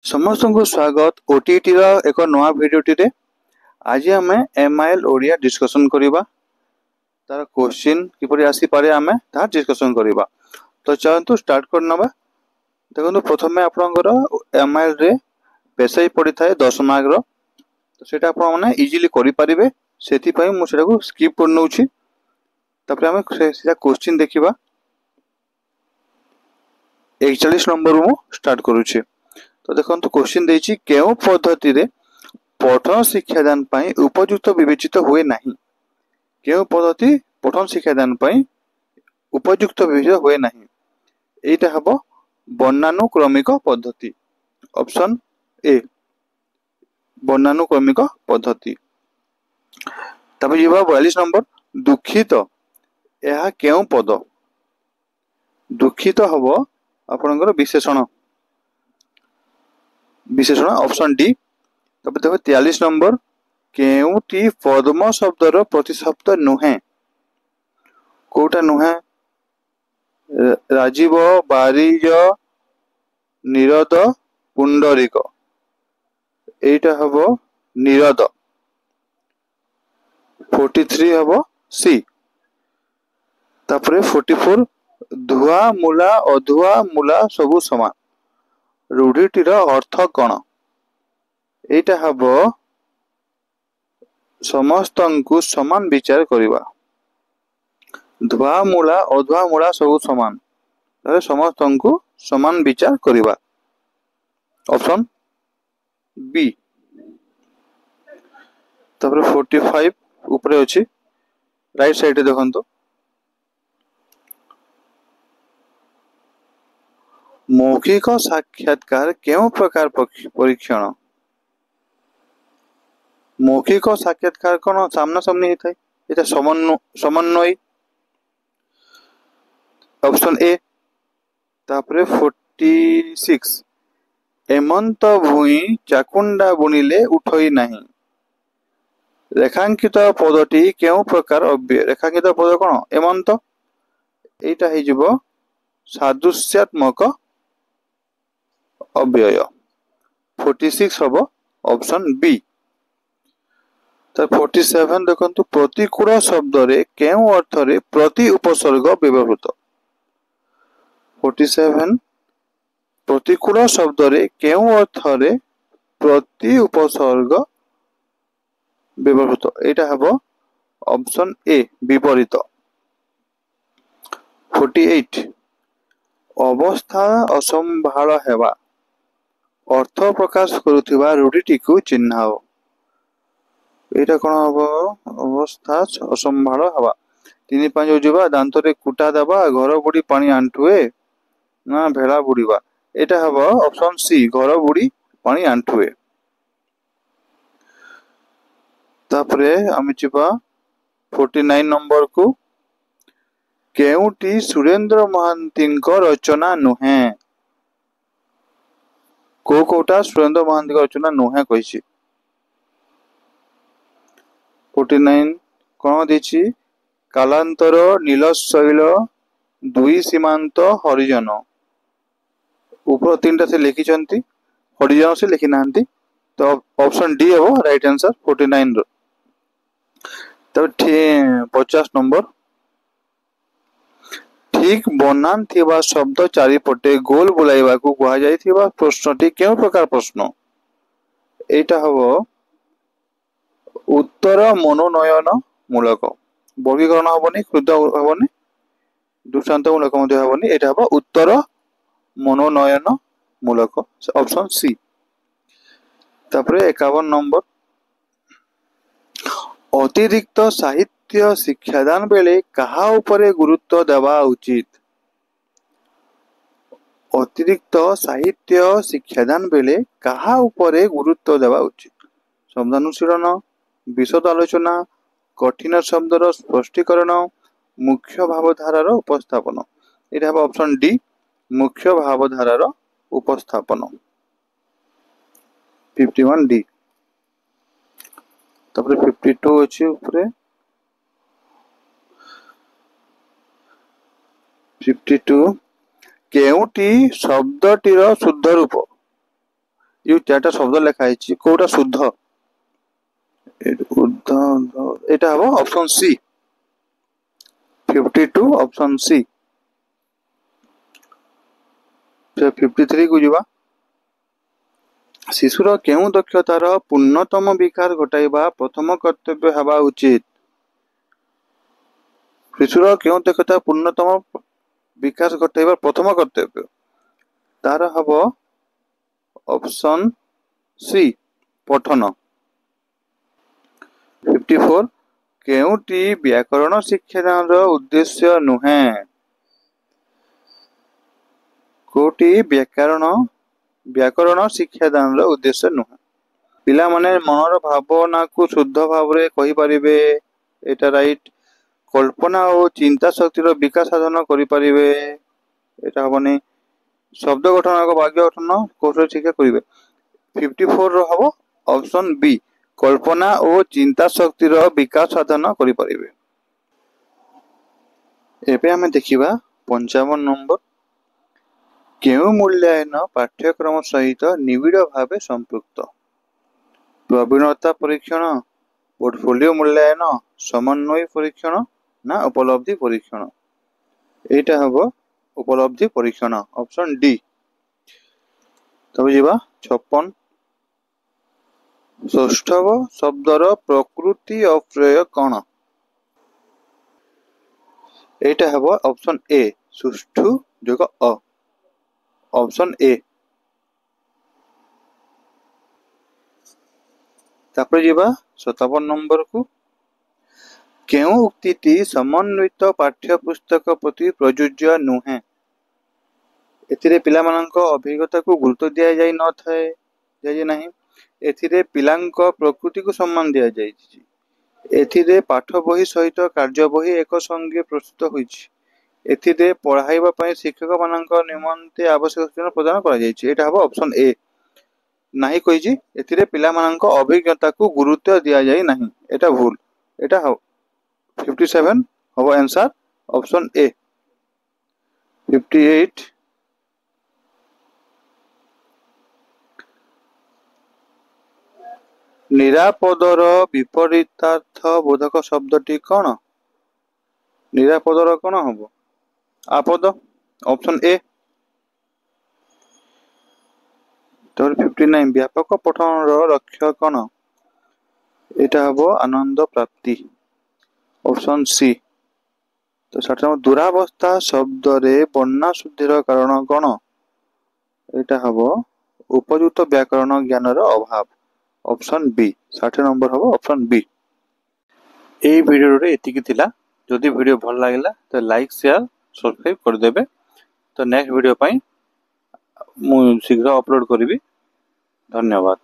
समस्त को स्वागत ओटीटी एक नया भिडियोटी आज आम एमआईएल ओडिया डिस्कशन करवा तार क्वेश्चन किपरि आसी पारे आमे तार डिस्कशन करवा। तो चलतु स्टार्ट करना। देखो प्रथम आपनकर एमआईएल रे पेशे पड़ी थाए 10 मार्क रो, तो सेटा आपण माने इजीली करि परिबे, सेति पई मु सेटा को स्किप कर नउछि। तपर आमे सेटा क्वेश्चन देखिबा। 41 नंबर मु स्टार्ट करूछि। तो देखो क्वेश्चन देछि केउ पद्धति रे पठन शिक्षादान पई उपयुक्त विवेचित हुए नाही। केउ पद्धति पठन शिक्षादान पई उपयुक्त विवेचित हुए नाही, एटा हबो वर्णानुक्रमिक पद्धति। ऑप्शन ए वर्णानुक्रमिक पद्धति। तब जीवा 42 नंबर दुखित यह केउ पद। दुखित हबो आपनकर विशेषण विशेषण ऑप्शन डी। तब देखो 43 नंबर केउटी पद्म शब्दर प्रतिशब्द नुहे। कोटा नुहे? राजीव, बारिज, निरद, पुंडरीक, एटा हबो निरद। 43 हबो सी। तापरे 44 धुआ मूला अधुआ मूला सबु समान। रूढ़ीटीर अर्थ कौन? एटा हबो समस्तंकु समान विचार करिबा। धुआ मूला अधुआ मूला सबु समान, तारे समस्तंकु समान विचार करिबा। Option B. तापर 45 ऊपर अछि राइट साइड देखंतो मौखिक साक्षात्कार केउ प्रकार परीक्षण। मौखिक साक्षात्कार कौन? सामना सामनी होता है, ये समन्वय। Option A. तापरे 46 एमंत भूई चाकुंडा बुनिले उठई नहीं। रेखांकित पदटी केउ प्रकार अव्यय। रेखांकित पद कौन? एमंत। एटा हे जिवो सादृश्यात्मक अव्यय। 46 हबो ऑप्शन बी। 47 देखंतु प्रतिकूल शब्द रे केउ अर्थ रे प्रति उपसर्ग व्यवहृत। 47 प्रतिकूल शब्द रे केउ अर्थ रे प्रति उपसर्ग व्यवहृत, एटा हबो ऑप्शन ए विपरीत। 48 अवस्था असंभाळ हेबा अर्थ प्रकाश करुथिबा रूढ़ीटी को चिन्हाओ। एटा कोन हबो? अवस्था असंभाळ हवा। 3-5 जिबा दांत रे कुटा दबा घर बुड़ी पानी आंठुए ना भेड़ा बुड़ीबा। एटा हबो ऑप्शन सी घर बुड़ी पानी आंठुए। तापरे आमे जिबा 49 नंबर को केउटी सुरेंद्र महांतीଙ୍କ रचना नुहे। कोटा सुरेंद्र महांतीଙ୍କ रचना नुहे कहिछि। 49 कौन देछि? कालांतर, नीलशैल, दुई सीमांत, हरिजन। ऊपर 3टा से लिखिछंती, हरिजन से लिखि नांती, तो ऑप्शन डी हो राइट आंसर 49 रो। तब 50 नंबर ठीक बनान थिबा शब्द चारिपटे गोल बुलाइबा को कहा जायथिबा प्रश्नटी केउ प्रकार प्रश्न? एटा हबो उत्तर मनोनयन मूलक। वर्गीकरण हबनी, क्षुद्र हबनी, दृष्टांत मूलक मध्य हबनी, एटा हबो उत्तर मनोनयन मूलक। Option C. तापरे 51 नंबर अतिरिक्त साहित्य शिक्षादान बेले कहा उपरे गुरुत्व देवा उचित? अतिरिक्त साहित्य शिक्षादान बेले कहा उपरे गुरुत्व देवा उचित? शब्दानुशीलन, विशद आलोचना, कठिन शब्दर स्पष्टीकरण, मुख्य भावधारार उपस्थापन। एटा हबो ऑप्शन डी मुख्य भावधारार उपस्थापन। 51 डी। तापर 52 अछि ऊपरे 52 केउटी शब्दटीर शुद्ध रूप। ये चार्टा शब्द लिखाई कोटा शुद्ध एटा हम ऑप्शन सी 52 ऑप्शन सी 53 को जीवा शिशुर केउ दक्षतार पूर्णतम विकास घटाइबा प्रथम कर्तव्य हवा उचित शिशुर केउ दक्षता पूर्णतम विकास घटाइबा प्रथम कर्तव्य तार हब ऑप्शन सी पठन 54 केउटी व्याकरण शिक्षादान उद्देश्य नुहे कोटी व्याकरण शिक्षादान उद्देश्य नुहे पिला माने मनर भावना को शुद्ध भाव रे कहि परिबे एटा राइट कल्पना और चिंता शक्तिर विकास साधन करि परिबे एटा हबनी शब्द गठन और वाक्य गठन कौशल शिक्षा करिवे 54 रो हबो ऑप्शन बी कल्पना और चिंता शक्तिर विकास साधन करि परिबे एबे हमें देखिबा 55 नंबर केउ मूल्यांकन पाठ्यक्रम सहित निबिड़ भाव संपृक्त प्रवीणता परीक्षण पोर्टफोलियो मूल्यांकन समन्वय परीक्षण ना उपलब्धि परीक्षण एटा हबो उपलब्धि परीक्षण ऑप्शन डी तब जीवा 56 षष्ठव शब्दर प्रकृति अप्रय कण एटा हबो ऑप्शन ए सुष्ठु जोग अ ऑप्शन ए तापर जीवा 57 नंबर को केउ उक्तिटी समन्वित पाठ्यपुस्तक प्रति प्रयोज्य नुहे एथिरे पिला मानक अभिज्ञता को गुरुत्व दिया जाय न थाए जाय नाही एथिरे पिलांक प्रकृति को सम्मान दिया जाय एथिरे पाठ बही सहित कार्य बही एक संगे प्रस्तुत होइछि एथिरे पढ़ाइबा पई शिक्षक मानक निमंते आवश्यक सूचना प्रदान करा जायछि एटा हबो ऑप्शन ए नाही कहिछि एथिरे पिला मानक अभिज्ञता को गुरुत्व दिया जाय नाही एटा भूल एटा 57 हबो आंसर ऑप्शन ए 58 निरापदर विपरीतार्थ बोधक शब्दटी कौन निरापदर कौन हम आपद ऑप्शन ए 59 व्यापक पठन लक्ष्य कौन एटा हम आनंद प्राप्ति ऑप्शन सी तो 60 दुरावस्था शब्द रे वर्णा शुद्धिर कारण कौन एटा हम उपयुक्त व्याकरण ज्ञानर अभाव ऑप्शन बी 60 नंबर हम ऑप्शन बी ए वीडियो रे एतिकी थिला जदि वीडियो भल लागिला तो लाइक शेयर सब्सक्राइब कर देबे तो नेक्स्ट वीडियो पई मु शीघ्र अपलोड करिवि धन्यवाद।